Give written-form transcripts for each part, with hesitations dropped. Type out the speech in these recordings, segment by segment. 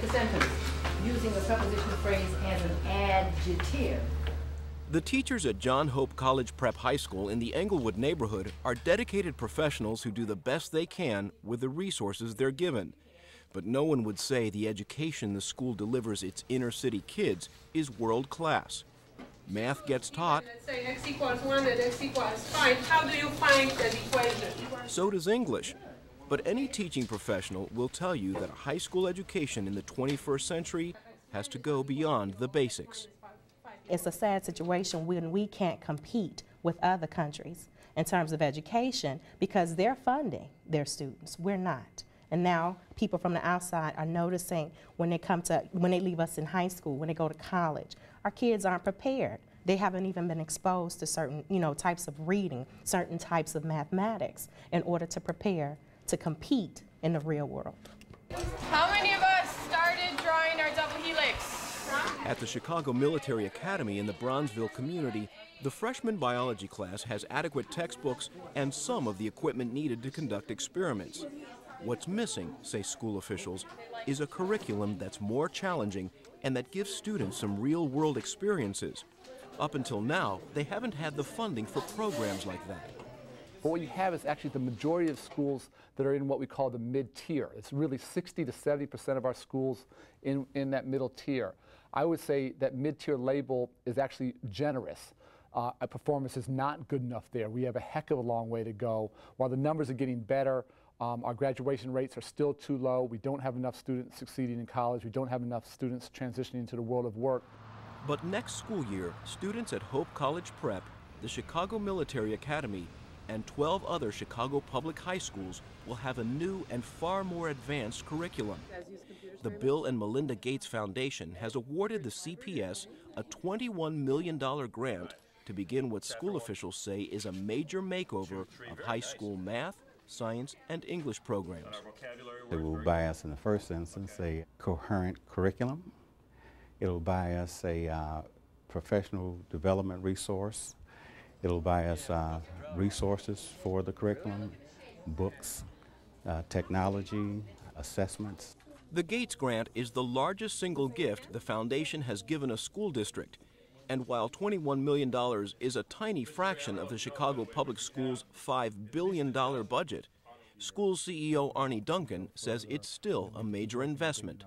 make a sentence using the preposition phrase as an adjective. The teachers at John Hope College Prep High School in the Englewood neighborhood are dedicated professionals who do the best they can with the resources they're given. But no one would say the education the school delivers its inner city kids is world class. Math gets taught. Let's say x equals 1 and x equals 5. How do you find that equation? So does English. But any teaching professional will tell you that a high school education in the 21st century has to go beyond the basics. It's a sad situation when we can't compete with other countries in terms of education because they're funding their students. We're not. And now people from the outside are noticing when they leave us in high school, when they go to college, our kids aren't prepared. They haven't even been exposed to certain, types of reading, certain types of mathematics in order to prepare to compete in the real world. How many of us started drawing our double helix? At the Chicago Military Academy in the Bronzeville community, the freshman biology class has adequate textbooks and some of the equipment needed to conduct experiments. What's missing, say school officials, is a curriculum that's more challenging and that gives students some real-world experiences. Up until now, they haven't had the funding for programs like that. But what you have is actually the majority of schools that are in what we call the mid-tier. It's really 60 to 70% of our schools in that middle tier. I would say that mid-tier label is actually generous. Our performance is not good enough there. We have a heck of a long way to go. While the numbers are getting better, our graduation rates are still too low. We don't have enough students succeeding in college. We don't have enough students transitioning into the world of work. But next school year, students at Hope College Prep, the Chicago Military Academy, and 12 other Chicago public high schools will have a new and far more advanced curriculum. The Bill and Melinda Gates Foundation has awarded the CPS a $21 million grant to begin what school officials say is a major makeover of high school math, science, and English programs. It will buy us, in the first instance, a coherent curriculum. It will buy us a professional development resource. It'll buy us resources for the curriculum, books, technology, assessments. The Gates Grant is the largest single gift the foundation has given a school district. And while $21 million is a tiny fraction of the Chicago Public Schools' $5 billion budget, school CEO Arnie Duncan says it's still a major investment.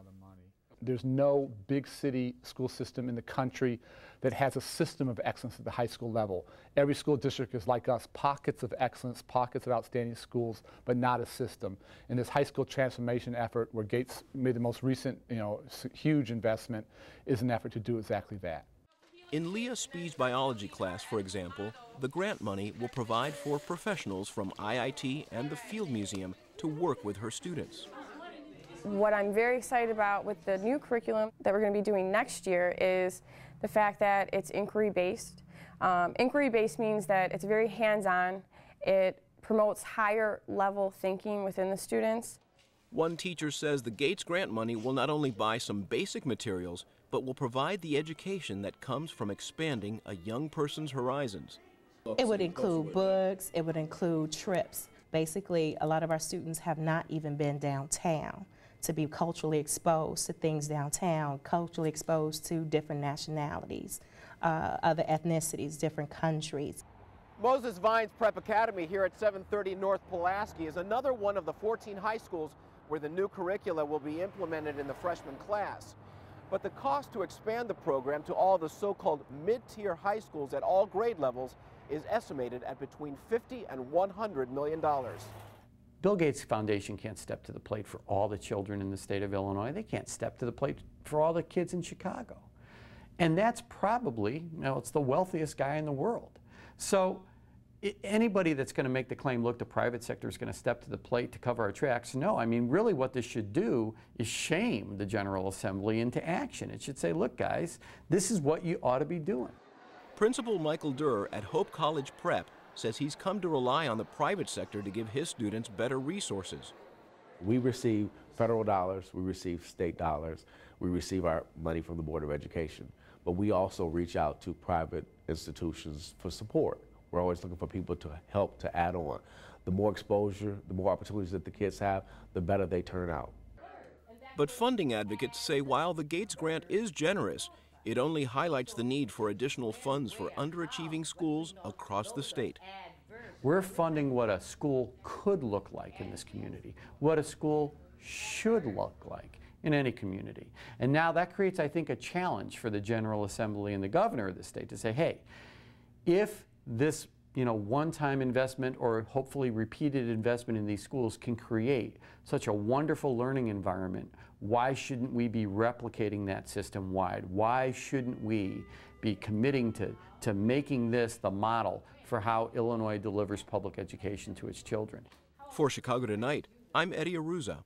There's no big city school system in the country that has a system of excellence at the high school level. Every school district is like us, pockets of excellence, pockets of outstanding schools, but not a system. And this high school transformation effort, where Gates made the most recent, huge investment, is an effort to do exactly that. In Leah Speed's biology class, for example, the grant money will provide for professionals from IIT and the Field Museum to work with her students. What I'm very excited about with the new curriculum that we're going to be doing next year is the fact that it's inquiry-based. Inquiry-based means that it's very hands-on. It promotes higher level thinking within the students. One teacher says the Gates Grant money will not only buy some basic materials, but will provide the education that comes from expanding a young person's horizons. It would include books, it would include trips. Basically, a lot of our students have not even been downtown to be culturally exposed to things downtown, culturally exposed to different nationalities, other ethnicities, different countries. Moses Vines Prep Academy here at 730 North Pulaski is another one of the 14 high schools where the new curricula will be implemented in the freshman class. But the cost to expand the program to all the so-called mid-tier high schools at all grade levels is estimated at between $50 and $100 million. Bill Gates Foundation can't step to the plate for all the children in the state of Illinois. They can't step to the plate for all the kids in Chicago. And that's probably, it's the wealthiest guy in the world. So anybody that's going to make the claim, look, the private sector is going to step to the plate to cover our tracks, no. I mean, really what this should do is shame the General Assembly into action. It should say, look, guys, this is what you ought to be doing. Principal Michael Durr at Hope College Prep says he's come to rely on the private sector to give his students better resources. We receive federal dollars, we receive state dollars, we receive our money from the Board of Education, but we also reach out to private institutions for support. We're always looking for people to help, to add on. The more exposure, the more opportunities that the kids have, the better they turn out. But funding advocates say while the Gates grant is generous, it only highlights the need for additional funds for underachieving schools across the state. We're funding what a school could look like in this community, what a school should look like in any community. And now that creates, I think, a challenge for the General Assembly and the governor of the state to say, hey, if this one-time investment or hopefully repeated investment in these schools can create such a wonderful learning environment, why shouldn't we be replicating that system-wide? Why shouldn't we be committing to making this the model for how Illinois delivers public education to its children? For Chicago Tonight, I'm Eddie Arruza.